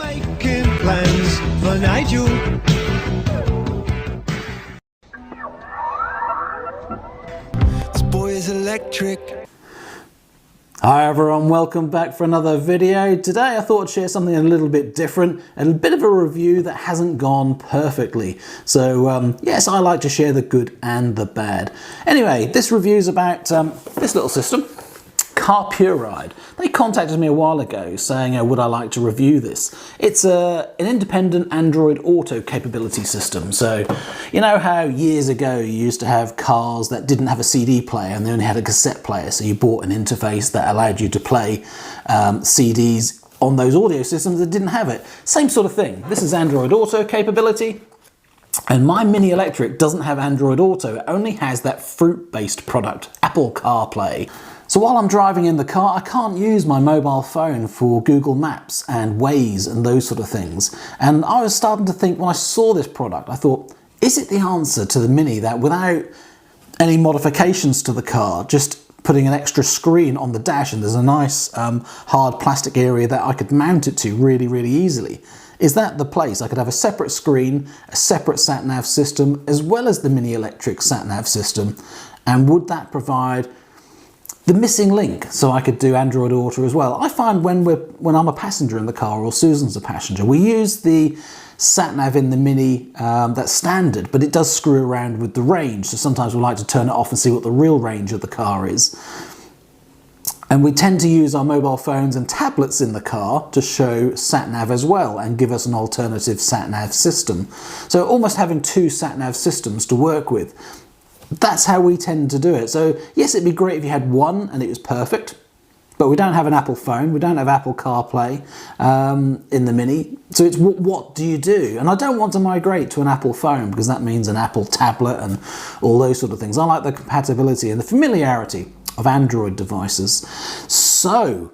making plans for Nigel. This boy is electric. Hi everyone, welcome back for another video. Today I thought I'd share something a little bit different and a bit of a review that hasn't gone perfectly. So yes, I like to share the good and the bad. Anyway, this review is about this little system, Carpuride. They contacted me a while ago saying, would I like to review this? It's an independent Android Auto capability system. So, you know how years ago you used to have cars that didn't have a CD player and they only had a cassette player, so you bought an interface that allowed you to play CDs on those audio systems that didn't have it. Same sort of thing. This is Android Auto capability. And my Mini Electric doesn't have Android Auto, it only has that fruit-based product, Apple CarPlay. So while I'm driving in the car, I can't use my mobile phone for Google Maps and Waze and those sort of things. And I was starting to think, when I saw this product, I thought, is it the answer to the Mini that without any modifications to the car, just putting an extra screen on the dash and there's a nice hard plastic area that I could mount it to really, really easily? Is that the place? I could have a separate screen, a separate satnav system, as well as the Mini Electric satnav system. And would that provide the missing link so I could do Android Auto as well? I find when I'm a passenger in the car or Susan's a passenger, we use the satnav in the Mini that's standard, but it does screw around with the range. So sometimes we like to turn it off and see what the real range of the car is. And we tend to use our mobile phones and tablets in the car to show satnav as well and give us an alternative satnav system. So almost having two satnav systems to work with. That's how we tend to do it. So yes, it'd be great if you had one and it was perfect, but we don't have an Apple phone, we don't have Apple CarPlay in the Mini. So it's what do you do? And I don't want to migrate to an Apple phone because that means an Apple tablet and all those sort of things. I like the compatibility and the familiarity of Android devices. So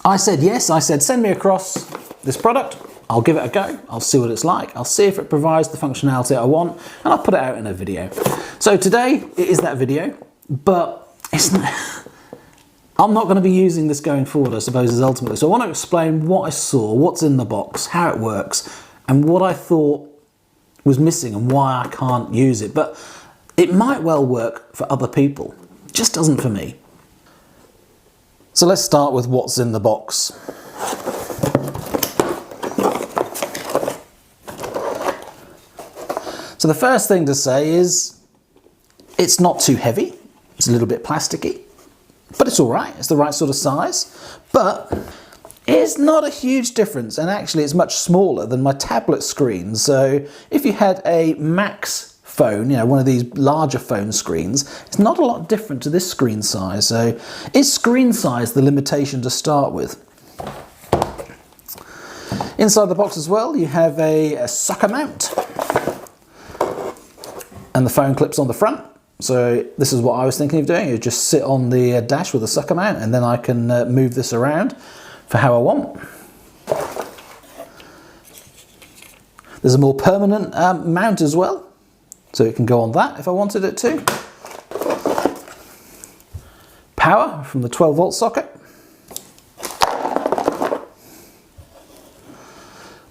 I said yes, I said send me across this product. I'll give it a go, I'll see what it's like, I'll see if it provides the functionality I want, and I'll put it out in a video. So today, it is that video, but I'm not going to be using this going forward, I suppose, is ultimately. So I want to explain what I saw, what's in the box, how it works, and what I thought was missing and why I can't use it. But it might well work for other people, it just doesn't for me. So let's start with what's in the box. So the first thing to say is it's not too heavy, it's a little bit plasticky, but it's all right, it's the right sort of size, but it's not a huge difference, and actually it's much smaller than my tablet screen. So if you had a Max phone, you know, one of these larger phone screens, it's not a lot different to this screen size. So is screen size the limitation to start with? Inside the box as well, you have a sucker mount. And the phone clips on the front. So this is what I was thinking of doing. You just sit on the dash with a sucker mount and then I can move this around for how I want. There's a more permanent mount as well. So it can go on that if I wanted it to. Power from the 12-volt socket.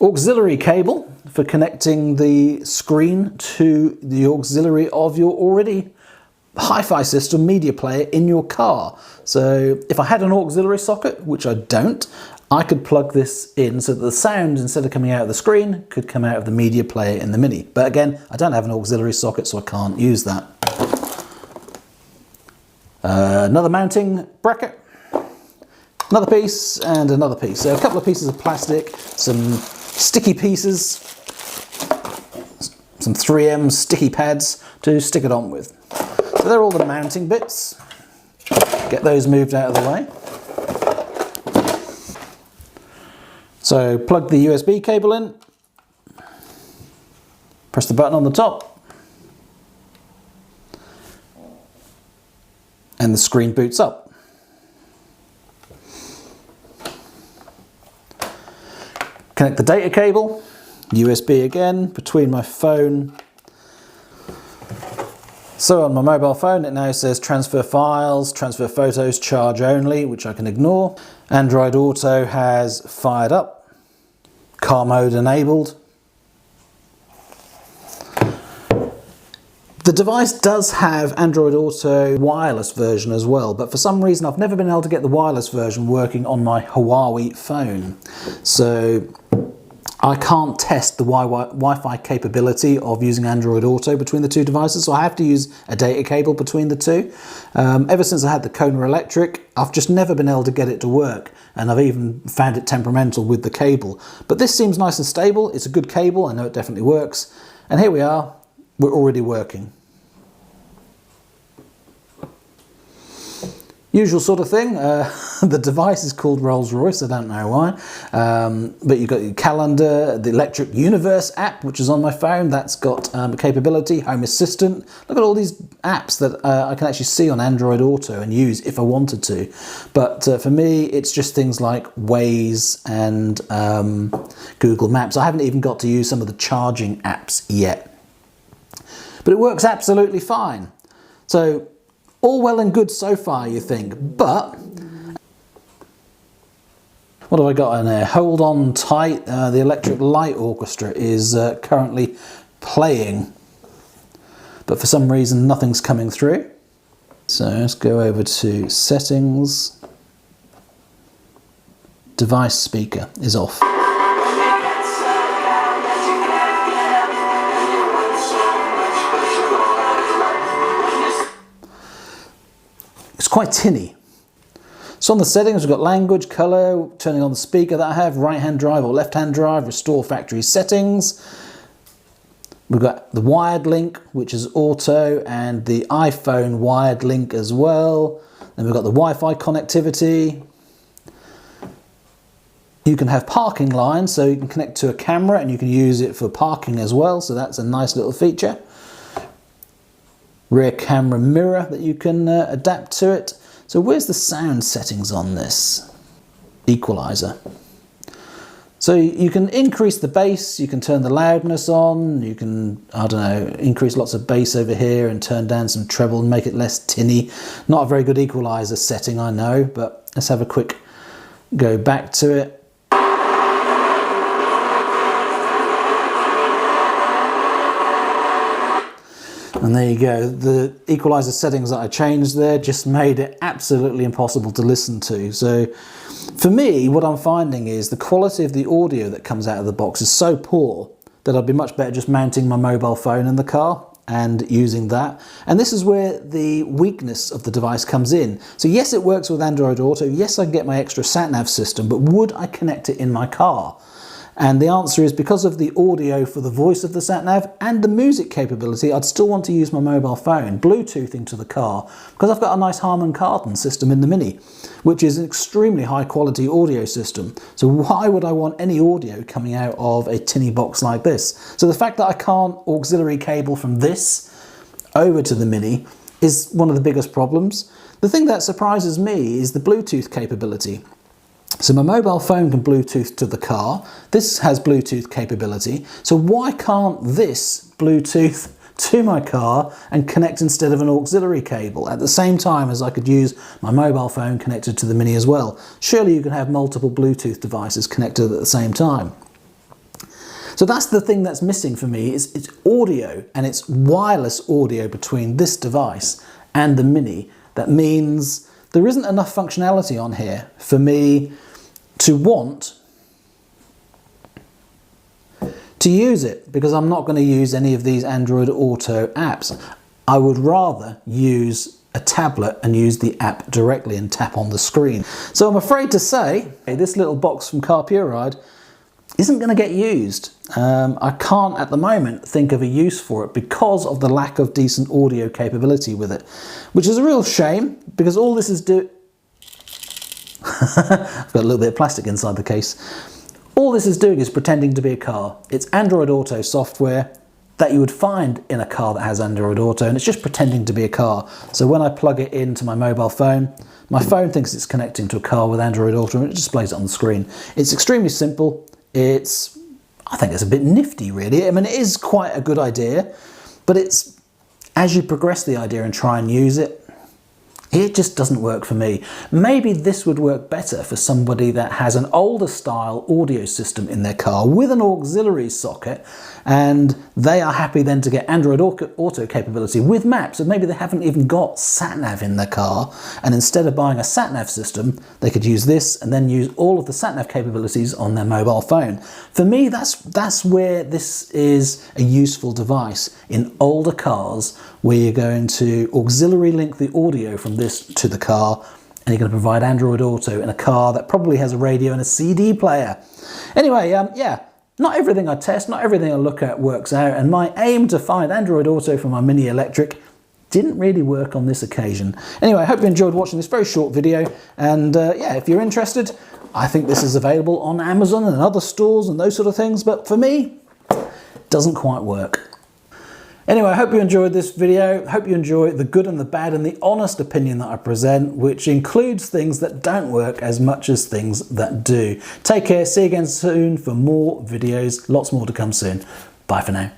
Auxiliary cable for connecting the screen to the auxiliary of your already hi-fi system media player in your car. So if I had an auxiliary socket, which I don't, I could plug this in so that the sound, instead of coming out of the screen, could come out of the media player in the Mini. But again, I don't have an auxiliary socket, so I can't use that. Another mounting bracket. Another piece and another piece. So a couple of pieces of plastic, some sticky pieces, some 3M sticky pads to stick it on with. So they're all the mounting bits. Get those moved out of the way. So plug the USB cable in, press the button on the top, and the screen boots up. Connect the data cable, USB again, between my phone. So on my mobile phone it now says transfer files, transfer photos, charge only, which I can ignore. Android Auto has fired up. car mode enabled. The device does have Android Auto wireless version as well, but for some reason I've never been able to get the wireless version working on my Huawei phone. So I can't test the Wi-Fi capability of using Android Auto between the two devices, so I have to use a data cable between the two. Ever since I had the Kona Electric, I've just never been able to get it to work, and I've even found it temperamental with the cable. But this seems nice and stable, it's a good cable, I know it definitely works, and here we are, we're already working. Usual sort of thing. The device is called Rolls-Royce, I don't know why. But you've got your calendar, the Electric Universe app, which is on my phone. That's got capability, Home Assistant. Look at all these apps that I can actually see on Android Auto and use if I wanted to. But for me, it's just things like Waze and Google Maps. I haven't even got to use some of the charging apps yet. But it works absolutely fine. So, all well and good so far, you think, but what have I got in there? Hold on tight. The Electric Light Orchestra is currently playing, but for some reason nothing's coming through. So let's go over to settings. Device speaker is off. Quite tinny. So on the settings we've got language, color, turning on the speaker that I have, right hand drive or left hand drive, restore factory settings. We've got the wired link, which is auto, and the iPhone wired link as well. Then we've got the Wi-Fi connectivity. You can have parking lines, so you can connect to a camera and you can use it for parking as well, so that's a nice little feature. Rear camera mirror that you can adapt to it. So where's the sound settings on this? Equalizer. So you can increase the bass, you can turn the loudness on, you can, I don't know, increase lots of bass over here and turn down some treble and make it less tinny. Not a very good equalizer setting, I know, but let's have a quick go back to it. And there you go, the equalizer settings that I changed there just made it absolutely impossible to listen to. So for me, what I'm finding is the quality of the audio that comes out of the box is so poor that I'd be much better just mounting my mobile phone in the car and using that. And this is where the weakness of the device comes in. So yes, it works with Android Auto. Yes, I can get my extra satnav system, but would I connect it in my car? And the answer is because of the audio for the voice of the satnav and the music capability, I'd still want to use my mobile phone, Bluetoothing to the car, because I've got a nice HARMON kardon system in the Mini, which is an extremely high quality audio system. So why would I want any audio coming out of a tinny box like this? So the fact that I can't auxiliary cable from this over to the Mini is one of the biggest problems. The thing that surprises me is the Bluetooth capability. So my mobile phone can Bluetooth to the car. This has Bluetooth capability. So why can't this Bluetooth to my car and connect instead of an auxiliary cable at the same time as I could use my mobile phone connected to the Mini as well? Surely you can have multiple Bluetooth devices connected at the same time. So that's the thing that's missing for me, is it's audio, and it's wireless audio between this device and the Mini. That means there isn't enough functionality on here for me to want to use it, because I'm not going to use any of these Android Auto apps. I would rather use a tablet and use the app directly and tap on the screen. So I'm afraid to say this little box from Carpuride isn't going to get used. I can't at the moment think of a use for it because of the lack of decent audio capability with it, which is a real shame, because all this is I've got a little bit of plastic inside the case. All this is doing is pretending to be a car. It's Android Auto software that you would find in a car that has Android Auto, and it's just pretending to be a car. So when I plug it into my mobile phone, my phone thinks it's connecting to a car with Android Auto and it displays it on the screen. It's extremely simple. I think it's a bit nifty, really. I mean, it is quite a good idea, but it's, as you progress the idea and try and use it, It just doesn't work for me. Maybe this would work better for somebody that has an older style audio system in their car with an auxiliary socket, and they are happy then to get Android Auto capability with maps, and maybe they haven't even got satnav in their car, and instead of buying a satnav system, they could use this and then use all of the satnav capabilities on their mobile phone. For me, that's where this is a useful device, in older cars where you're going to auxiliary link the audio from this to the car, and you're going to provide Android Auto in a car that probably has a radio and a CD player. Anyway, yeah, not everything I test, not everything I look at works out, and my aim to find Android Auto for my Mini Electric didn't really work on this occasion. Anyway, I hope you enjoyed watching this very short video, and yeah, if you're interested, I think this is available on Amazon and other stores and those sort of things, but for me, it doesn't quite work. Anyway, I hope you enjoyed this video. Hope you enjoy the good and the bad and the honest opinion that I present, which includes things that don't work as much as things that do. Take care, see you again soon for more videos. Lots more to come soon. Bye for now.